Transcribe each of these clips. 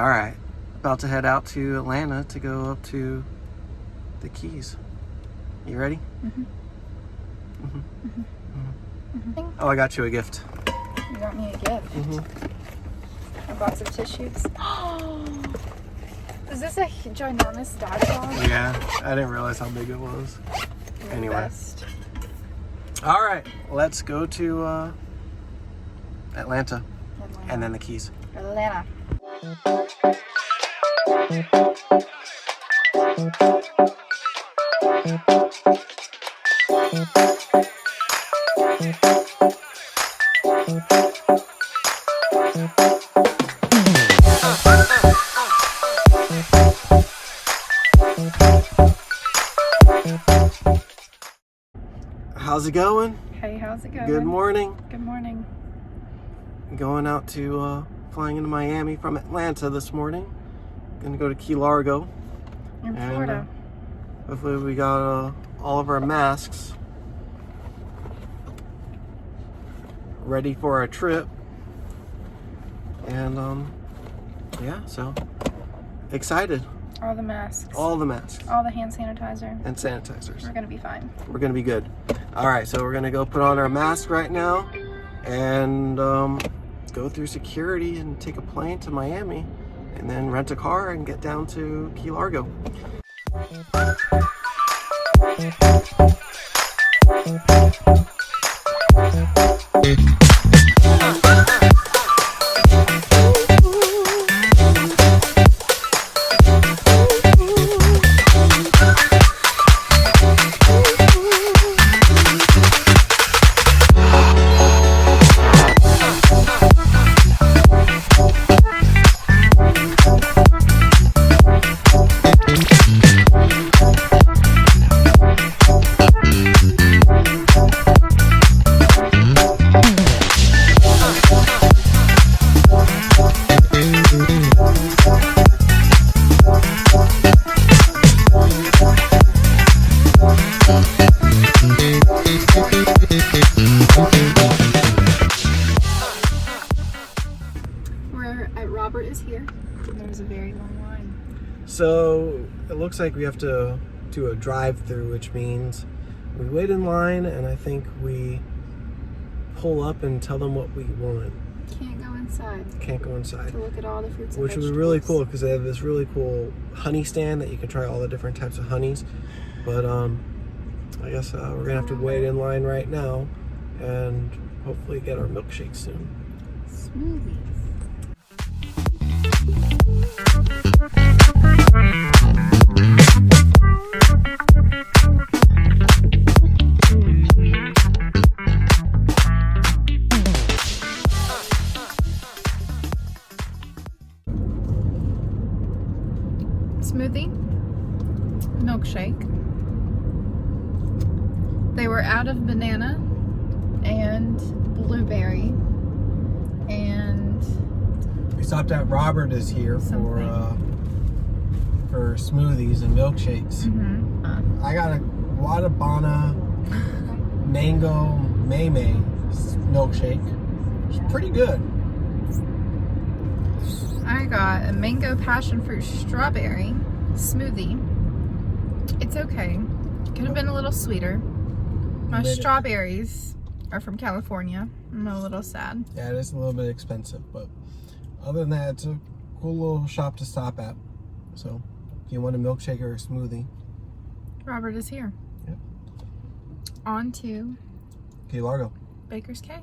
All right, about to head out to Atlanta to go up to the Keys. You ready? Mm-hmm. Mm-hmm. Mm-hmm. Mm-hmm. Oh, I got you a gift. You got me a gift? Mm-hmm. A box of tissues. Is this a ginormous dog bag? Yeah, I didn't realize how big it was. You're Anyway. the best. All right, let's go to Atlanta and then the Keys. Atlanta. How's it going? Hey, how's it going? Good morning. Good morning. Going out to flying into Miami from Atlanta this morning. Gonna go to Key Largo. In Florida. Hopefully we got all of our masks ready for our trip. And yeah, so excited. All the masks. All the masks. All the hand sanitizer. And sanitizers. We're gonna be fine. We're gonna be good. All right, so we're gonna go put on our mask right now and go through security and take a plane to Miami and then rent a car and get down to Key Largo. Robert is here. There's a very long line. So it looks like we have to do a drive-through, which means we wait in line and I think we pull up and tell them what we want. Can't go inside. Can't go inside. To look at all the fruits and which vegetables. would be really cool because they have this really cool honey stand that you can try all the different types of honeys. But I guess we're gonna have to wait in line right now and hopefully get our milkshakes soon. Smoothies. Smoothie, milkshake. They were out of banana and blueberry, and We stopped at Robert is here for smoothies and milkshakes. I got a Guadabana mango May milkshake. It's pretty good. I got a mango passion fruit strawberry smoothie. It's okay. Could have been a little sweeter. My strawberries are from California. I'm a little sad. Yeah, it is a little bit expensive, but other than that, it's a cool little shop to stop at. So if you want a milkshake or a smoothie, Robert is here. Yep. On to Key Largo. Baker's Cay.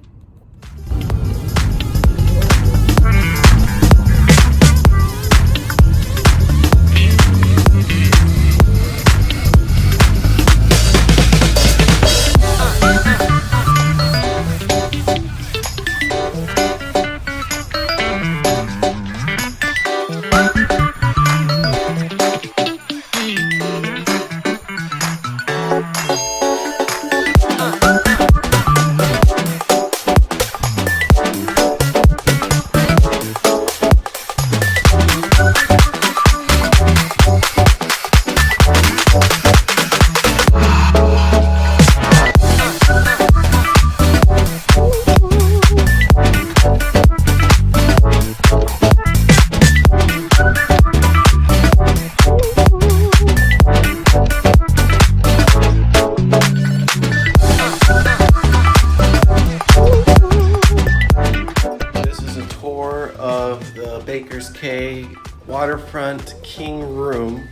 6K waterfront king room.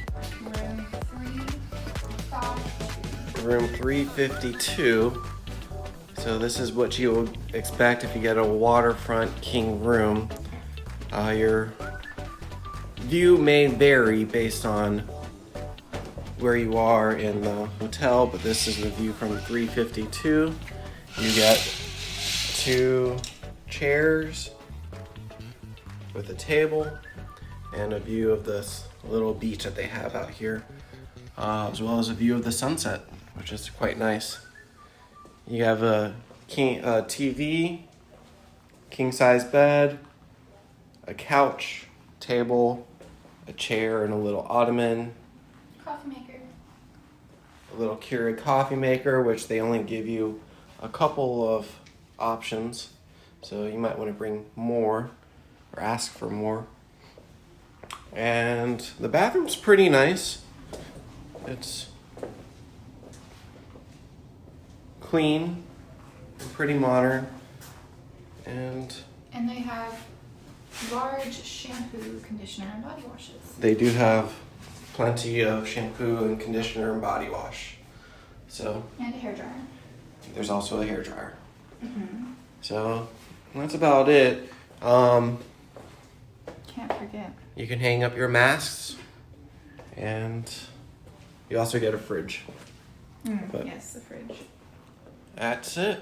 Room 352. So this is what you would expect if you get a waterfront king room. Your view may vary based on where you are in the hotel, but this is the view from 352. You get 2 chairs with a table and a view of this little beach that they have out here, as well as a view of the sunset, which is quite nice. You have a TV, king-size bed, a couch, table, a chair, and a little ottoman. Coffee maker. A little Keurig coffee maker, which they only give you a couple of options, so you might want to bring more or ask for more. And the bathroom's pretty nice. It's clean, pretty modern, and they have large shampoo, conditioner, and body washes. they do have plenty of shampoo and conditioner and body wash. So And a hairdryer. there's also a hairdryer. Mm-hmm. So that's about it. Can't forget. You can hang up your masks, and you also get a fridge. But Yes, the fridge. that's it.